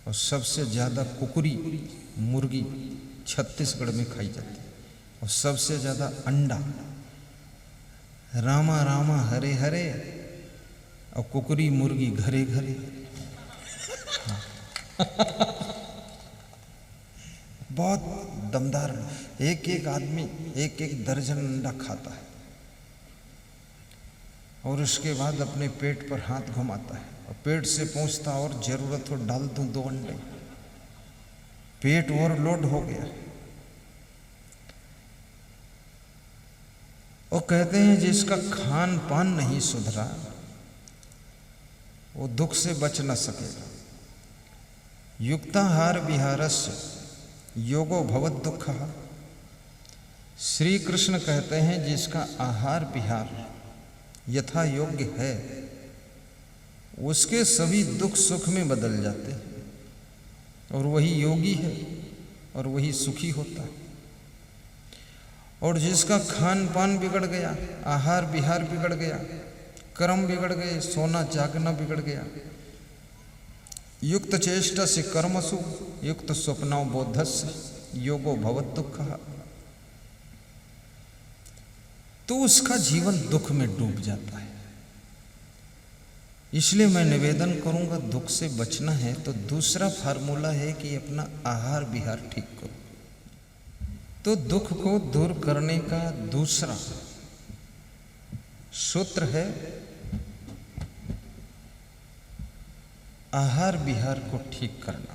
और सबसे ज़्यादा कुकुरी मुर्गी छत्तीसगढ़ में खाई जाती है और सबसे ज़्यादा अंडा रामा रामा हरे हरे और कुकुरी मुर्गी घरे घरे। बहुत दमदार, एक एक आदमी एक एक दर्जन अंडा खाता है और उसके बाद अपने पेट पर हाथ घुमाता है और पेट से पूछता और जरूरत हो डाल दूं 2 अंडे। पेट ओवरलोड हो गया। और कहते हैं जिसका खान पान नहीं सुधरा वो दुख से बच न सकेगा। युक्ताहार विहारस्य योगो भवत दुःखः। श्री कृष्ण कहते हैं जिसका आहार विहार यथा योग्य है उसके सभी दुख सुख में बदल जाते हैं और वही योगी है और वही सुखी होता है। और जिसका खान पान बिगड़ गया, आहार विहार बिगड़ गया, कर्म बिगड़ गए, सोना जागना बिगड़ गया, युक्त चेष्टा से कर्मसु युक्त स्वप्नों बोधस्य योगो भवत दुःखः। तो उसका जीवन दुख में डूब जाता है। इसलिए मैं निवेदन करूंगा, दुख से बचना है तो दूसरा फार्मूला है कि अपना आहार विहार ठीक करो। तो दुख को दूर करने का दूसरा सूत्र है आहार विहार को ठीक करना।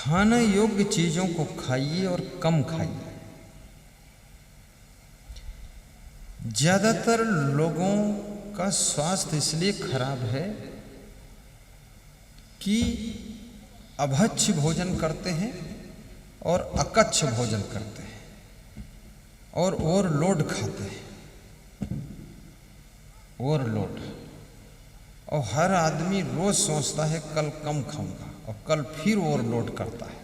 खाने योग्य चीजों को खाइए और कम खाइए। ज्यादातर लोगों का स्वास्थ्य इसलिए खराब है कि अभक्ष्य भोजन करते हैं और अकच्छ भोजन करते हैं और ओवरलोड खाते हैं, ओवरलोड। और हर आदमी रोज सोचता है कल कम खाऊंगा और कल फिर ओवरलोड करता है।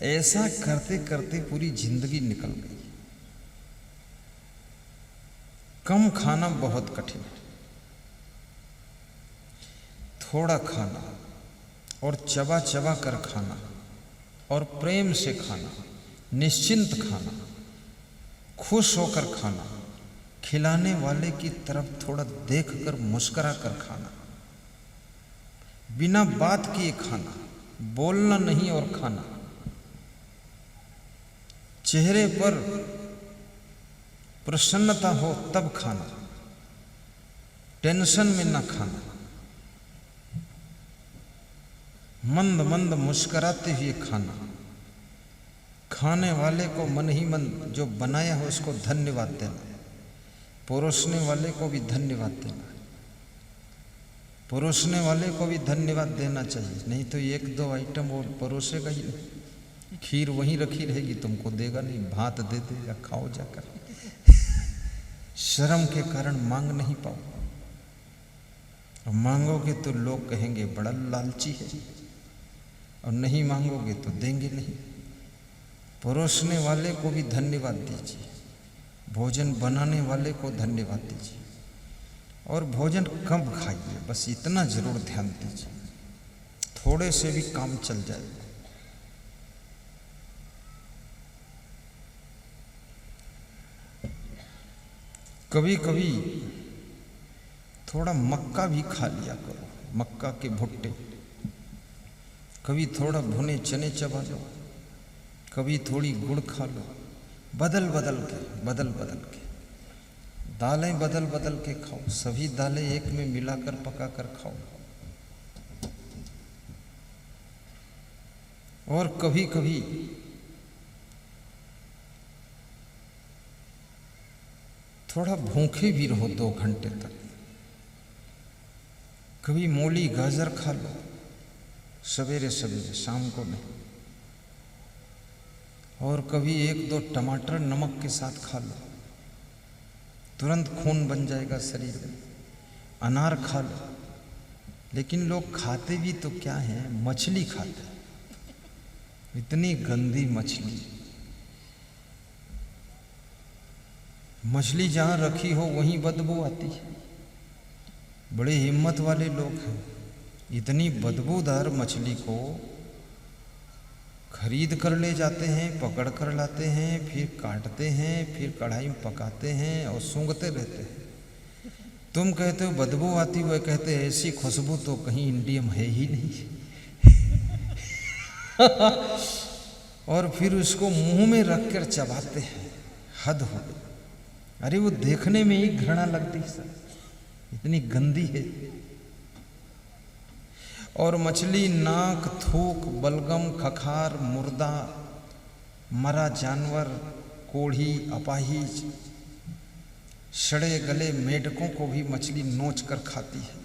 ऐसा करते करते पूरी जिंदगी निकल गई। कम खाना बहुत कठिन है। थोड़ा खाना और चबा चबा कर खाना और प्रेम से खाना, निश्चिंत खाना, खुश होकर खाना, खिलाने वाले की तरफ थोड़ा देखकर मुस्कुरा कर खाना, बिना बात किए खाना, बोलना नहीं और खाना, चेहरे पर प्रसन्नता हो तब खाना, टेंशन में न खाना, मंद मंद मुस्कुराते हुए खाना, खाने वाले को मन ही मन जो बनाया हो उसको धन्यवाद देना, परोसने वाले को भी धन्यवाद देना, परोसने वाले को भी धन्यवाद देना चाहिए। नहीं तो एक दो आइटम वो परोसेगा ही नहीं, खीर वहीं रखी रहेगी, तुमको देगा नहीं, भात दे देगा, खाओ जाकर। शर्म के कारण मांग नहीं पाओ, और मांगोगे तो लोग कहेंगे बड़ा लालची है, और नहीं मांगोगे तो देंगे नहीं। परोसने वाले को भी धन्यवाद दीजिए, भोजन बनाने वाले को धन्यवाद दीजिए, और भोजन कम खाइए, बस इतना जरूर ध्यान दीजिए, थोड़े से भी काम चल जाएगा। कभी कभी थोड़ा मक्का भी खा लिया करो, मक्का के भुट्टे, कभी थोड़ा भुने चने चबा लो, कभी थोड़ी गुड़ खा लो, बदल बदल के दालें बदल बदल के खाओ, सभी दालें एक में मिलाकर पकाकर खाओ। और कभी कभी थोड़ा भूखे भी रहो 2 घंटे तक, कभी मूली गाजर खा लो सवेरे सवेरे, शाम को नहीं, और कभी 1-2 टमाटर नमक के साथ खा लो, तुरंत खून बन जाएगा शरीर में। अनार खा लो। लेकिन लोग खाते भी तो क्या है, मछली खाते हैं, इतनी गंदी मछली। मछली जहाँ रखी हो वहीं बदबू आती है। बड़े हिम्मत वाले लोग हैं, इतनी बदबूदार मछली को खरीद कर ले जाते हैं, पकड़ कर लाते हैं, फिर काटते हैं, फिर कढ़ाई में पकाते हैं और सूंघते रहते हैं। तुम कहते हो बदबू आती, वह कहते हैं ऐसी खुशबू तो कहीं इंडिया में है ही नहीं। और फिर उसको मुंह में रख कर चबाते हैं, हद हो गई। अरे वो देखने में ही घृणा लगती है सर, इतनी गंदी है। और मछली नाक, थूक, बलगम, खखार, मुर्दा, मरा जानवर, कोढ़ी, अपाहिज, सड़े गले मेढकों को भी मछली नोच कर खाती है।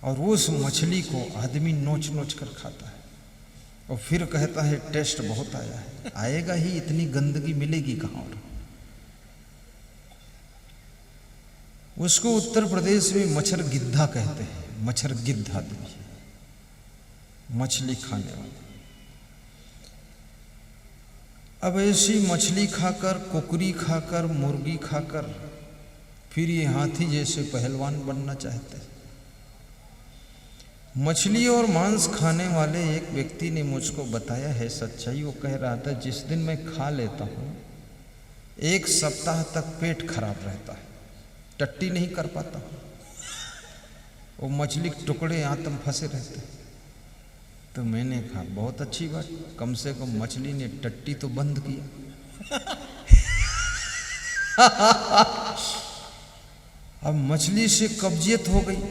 और उस मछली को आदमी नोच नोच कर खाता है और फिर कहता है टेस्ट बहुत आया है। आएगा ही, इतनी गंदगी मिलेगी कहाँ। और उसको उत्तर प्रदेश में मच्छर गिद्धा कहते हैं, मच्छर गिद्ध आदमी, मछली खाने वाले। अब ऐसी मछली खाकर, कुकरी खाकर, मुर्गी खाकर फिर ये हाथी जैसे पहलवान बनना चाहते हैं। मछली और मांस खाने वाले एक व्यक्ति ने मुझको बताया है सच्चाई। वो कह रहा था जिस दिन मैं खा लेता हूँ 1 सप्ताह तक पेट खराब रहता है, टट्टी नहीं कर पाता, वो मछली के टुकड़े आत्म फंसे रहते हैं। तो मैंने कहा बहुत अच्छी बात, कम से कम मछली ने टट्टी तो बंद किया। अब मछली से कब्जियत हो गई,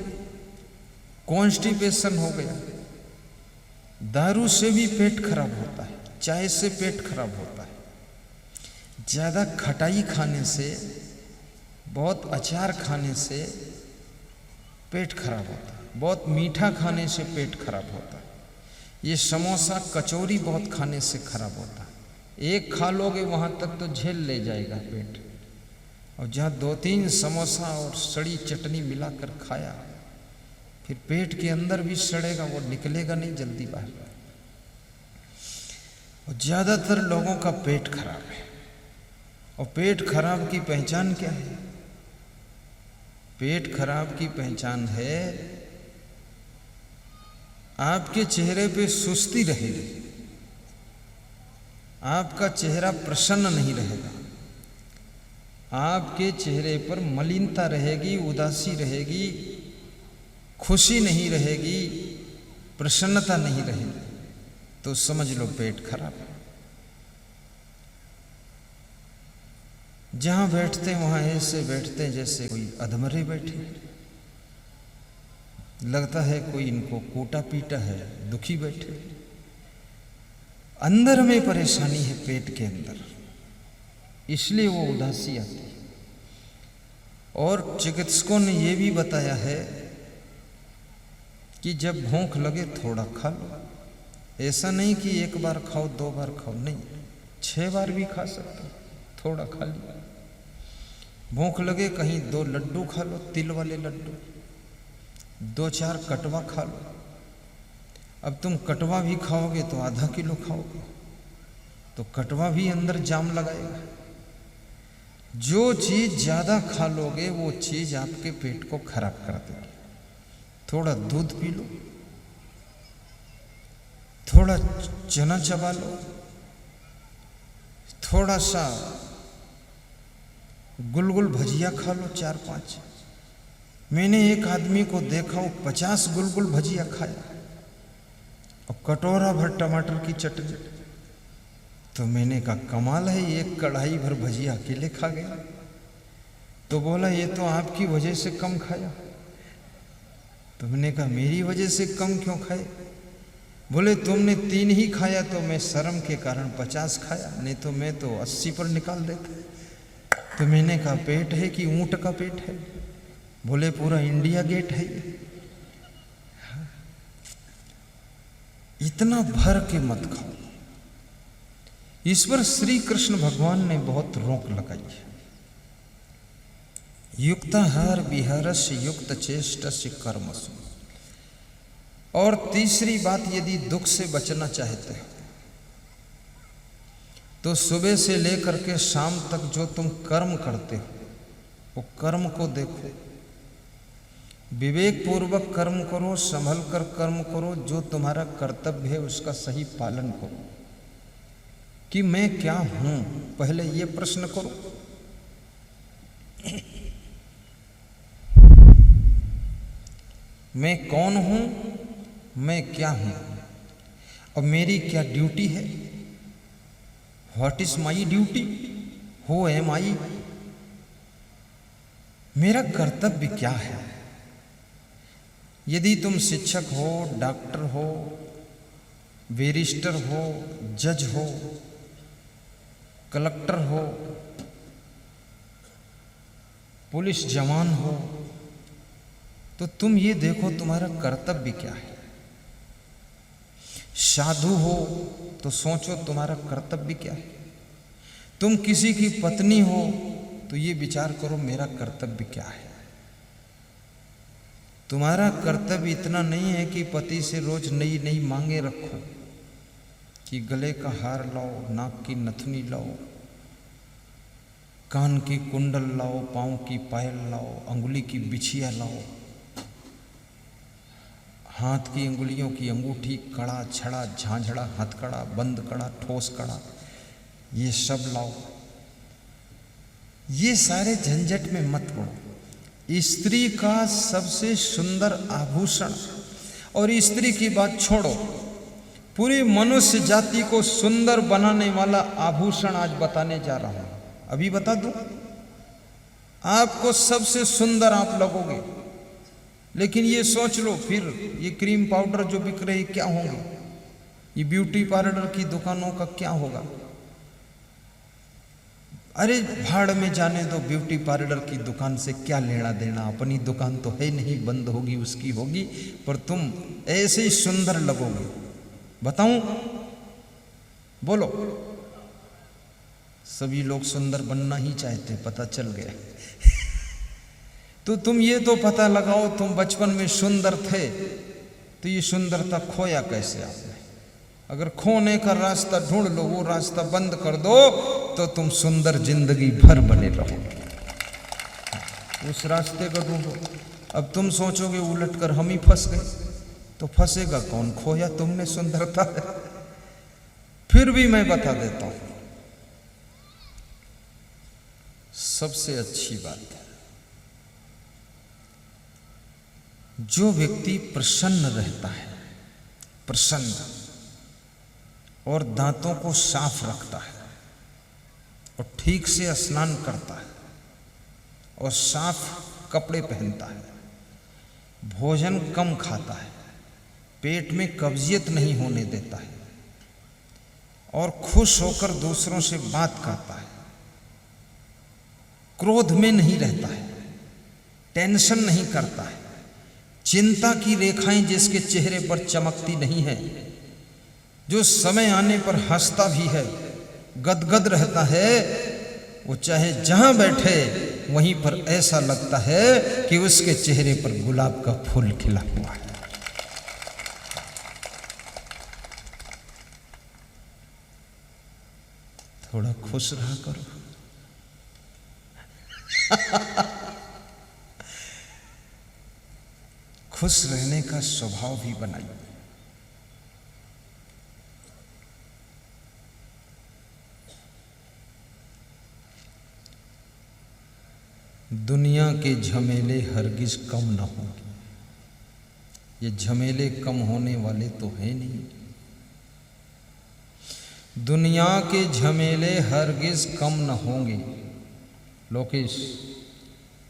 कॉन्स्टिपेशन हो गया, दारू से भी पेट खराब होता है, चाय से पेट खराब होता है, ज़्यादा खटाई खाने से, बहुत अचार खाने से पेट खराब होता है, बहुत मीठा खाने से पेट खराब होता है, ये समोसा कचौरी बहुत खाने से खराब होता है। एक खा लोगे वहाँ तक तो झेल ले जाएगा पेट, और जहाँ 2-3 समोसा और सड़ी चटनी मिलाकर खाया फिर पेट के अंदर भी सड़ेगा, वो निकलेगा नहीं जल्दी बाहर। और ज़्यादातर लोगों का पेट खराब है। और पेट खराब की पहचान क्या है? पेट खराब की पहचान है आपके चेहरे पे सुस्ती रहेगी, आपका चेहरा प्रसन्न नहीं रहेगा, आपके चेहरे पर मलिनता रहेगी, उदासी रहेगी, खुशी नहीं रहेगी, प्रसन्नता नहीं रहेगी, तो समझ लो पेट खराब है। जहां बैठते वहां ऐसे बैठते जैसे कोई अधमरे बैठे, लगता है कोई इनको कूटा पीटा है, दुखी बैठे। अंदर में परेशानी है पेट के अंदर, इसलिए वो उदासी आती है। और चिकित्सकों ने ये भी बताया है कि जब भूख लगे थोड़ा खा लो, ऐसा नहीं कि 1 बार खाओ 2 बार खाओ, नहीं, 6 बार भी खा सकते हो, थोड़ा खा लिया। भूख लगे कहीं 2 लड्डू खा लो, तिल वाले लड्डू, 2-4 कटवा खा लो। अब तुम कटवा भी खाओगे तो आधा किलो खाओगे, तो कटवा भी अंदर जाम लगाएगा। जो चीज ज्यादा खा लोगे वो चीज आपके पेट को खराब कर देगी। थोड़ा दूध पी लो, थोड़ा चना चबा लो, थोड़ा सा गुलगुल भजिया खा लो 4-5। मैंने एक आदमी को देखा, वो 50 गुलगुल भजिया खाया और कटोरा भर टमाटर की चटनी। तो मैंने कहा कमाल है, एक कढ़ाई भर भजिया अकेले खा गया। तो बोला ये तो आपकी वजह से कम खाया। तो मैंने कहा मेरी वजह से कम क्यों खाए? बोले तुमने 3 ही खाया तो मैं शर्म के कारण 50 खाया, नहीं तो मैं तो 80 पर निकाल देता। तो मैंने कहा पेट है कि ऊंट का पेट है? बोले पूरा इंडिया गेट है ये। इतना भर के मत खाओ। इस पर श्री कृष्ण भगवान ने बहुत रोक लगाई है। युक्ताहार विहारस्य युक्त चेष्टस्य कर्मसु। और तीसरी बात, यदि दुख से बचना चाहते हो तो सुबह से लेकर के शाम तक जो तुम कर्म करते हो वो कर्म को देखो, विवेक पूर्वक कर्म करो, संभल कर कर्म करो। जो तुम्हारा कर्तव्य है उसका सही पालन करो। कि मैं क्या हूं, पहले ये प्रश्न करो। मैं कौन हूं, मैं क्या हूं और मेरी क्या ड्यूटी है? What is my duty, who am I? मेरा कर्तव्य क्या है? यदि तुम शिक्षक हो, डॉक्टर हो, बैरिस्टर हो, जज हो, कलेक्टर हो, पुलिस जवान हो, तो तुम ये देखो तुम्हारा कर्तव्य क्या है। साधु हो तो सोचो तुम्हारा कर्तव्य क्या है। तुम किसी की पत्नी हो तो ये विचार करो मेरा कर्तव्य क्या है। तुम्हारा कर्तव्य इतना नहीं है कि पति से रोज नई नई मांगे रखो, कि गले का हार लाओ, नाक की नथुनी लाओ, कान की कुंडल लाओ, पांव की पायल लाओ, अंगुली की बिछिया लाओ, हाथ की अंगुलियों की अंगूठी, कड़ा, छड़ा, झांझड़ा, हथकड़ा, बंद कड़ा, ठोस कड़ा, ये सब लाओ। ये सारे झंझट में मत पड़ो। स्त्री का सबसे सुंदर आभूषण, और स्त्री की बात छोड़ो, पूरी मनुष्य जाति को सुंदर बनाने वाला आभूषण आज बताने जा रहा हूं। अभी बता दूं, आपको सबसे सुंदर आप लगोगे। लेकिन ये सोच लो फिर ये क्रीम पाउडर जो बिक रही क्या होंगे? ये ब्यूटी पार्लर की दुकानों का क्या होगा? अरे भाड़ में जाने दो, ब्यूटी पार्लर की दुकान से क्या लेना देना, अपनी दुकान तो है नहीं, बंद होगी उसकी होगी, पर तुम ऐसे ही सुंदर लगोगे। बताऊं? बोलो। सभी लोग सुंदर बनना ही चाहते, पता चल गया। तो तुम ये तो पता लगाओ, तुम बचपन में सुंदर थे तो ये सुंदरता खोया कैसे आपने? अगर खोने का रास्ता ढूंढ लो, वो रास्ता बंद कर दो, तो तुम सुंदर जिंदगी भर बने रहो। उस रास्ते को ढूंढो। अब तुम सोचोगे उलट कर हम ही फंस गए, तो फंसेगा कौन? खोया तुमने सुंदरता है। फिर भी मैं बता देता हूं, सबसे अच्छी बात है, जो व्यक्ति प्रसन्न रहता है, प्रसन्न, और दांतों को साफ रखता है, और ठीक से स्नान करता है, और साफ कपड़े पहनता है, भोजन कम खाता है, पेट में कब्जियत नहीं होने देता है, और खुश होकर दूसरों से बात करता है, क्रोध में नहीं रहता है, टेंशन नहीं करता है, चिंता की रेखाएं जिसके चेहरे पर चमकती नहीं है, जो समय आने पर हंसता भी है, गदगद रहता है, वो चाहे जहां बैठे वहीं पर ऐसा लगता है कि उसके चेहरे पर गुलाब का फूल खिला हुआ है। थोड़ा खुश रहा करो। खुश रहने का स्वभाव भी बनाइए। दुनिया के झमेले हरगिज कम न होंगे। ये झमेले कम होने वाले तो हैं नहीं। दुनिया के झमेले हरगिज कम न होंगे। लोकेश,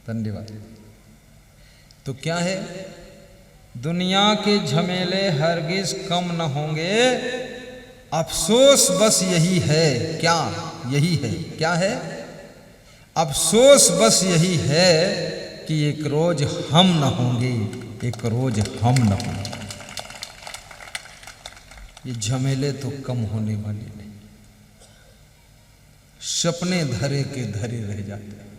धन्यवाद। तो क्या है? दुनिया के झमेले हरगिज कम न होंगे, अफसोस बस यही है। क्या यही है? क्या है? अफसोस बस यही है कि एक रोज हम न होंगे, एक रोज हम न होंगे। ये झमेले तो कम होने वाले नहीं, सपने धरे के धरे रह जाते हैं।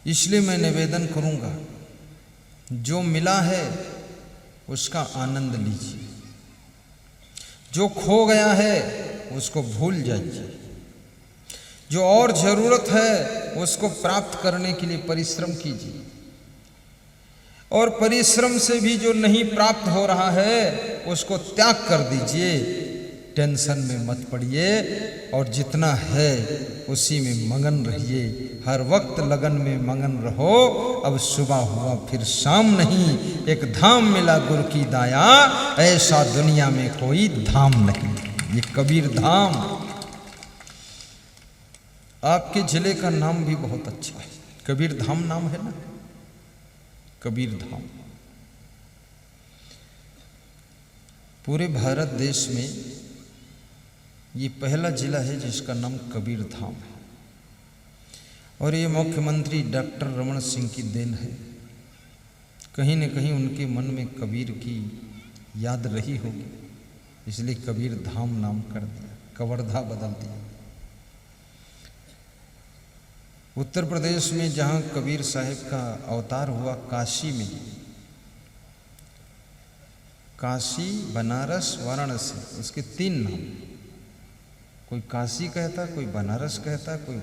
इसलिए मैं निवेदन करूंगा, जो मिला है उसका आनंद लीजिए, जो खो गया है उसको भूल जाइए, जो और जरूरत है उसको प्राप्त करने के लिए परिश्रम कीजिए, और परिश्रम से भी जो नहीं प्राप्त हो रहा है उसको त्याग कर दीजिए। टेंशन में मत पड़िए, और जितना है उसी में मगन रहिए। हर वक्त लगन में मगन रहो। अब सुबह हुआ फिर शाम नहीं, एक धाम मिला गुरु की दाया, ऐसा दुनिया में कोई धाम नहीं। ये कबीर धाम। आपके जिले का नाम भी बहुत अच्छा है, कबीर धाम नाम है ना, कबीर धाम। पूरे भारत देश में ये पहला जिला है जिसका नाम कबीर धाम है, और ये मुख्यमंत्री डॉक्टर रमन सिंह की देन है। कहीं न कहीं उनके मन में कबीर की याद रही होगी, इसलिए कबीर धाम नाम कर दिया, कवर्धा बदल दिया। उत्तर प्रदेश में जहाँ कबीर साहब का अवतार हुआ, काशी में, काशी, बनारस, वाराणसी, इसके 3 नाम। कोई काशी कहता, कोई बनारस कहता, कोई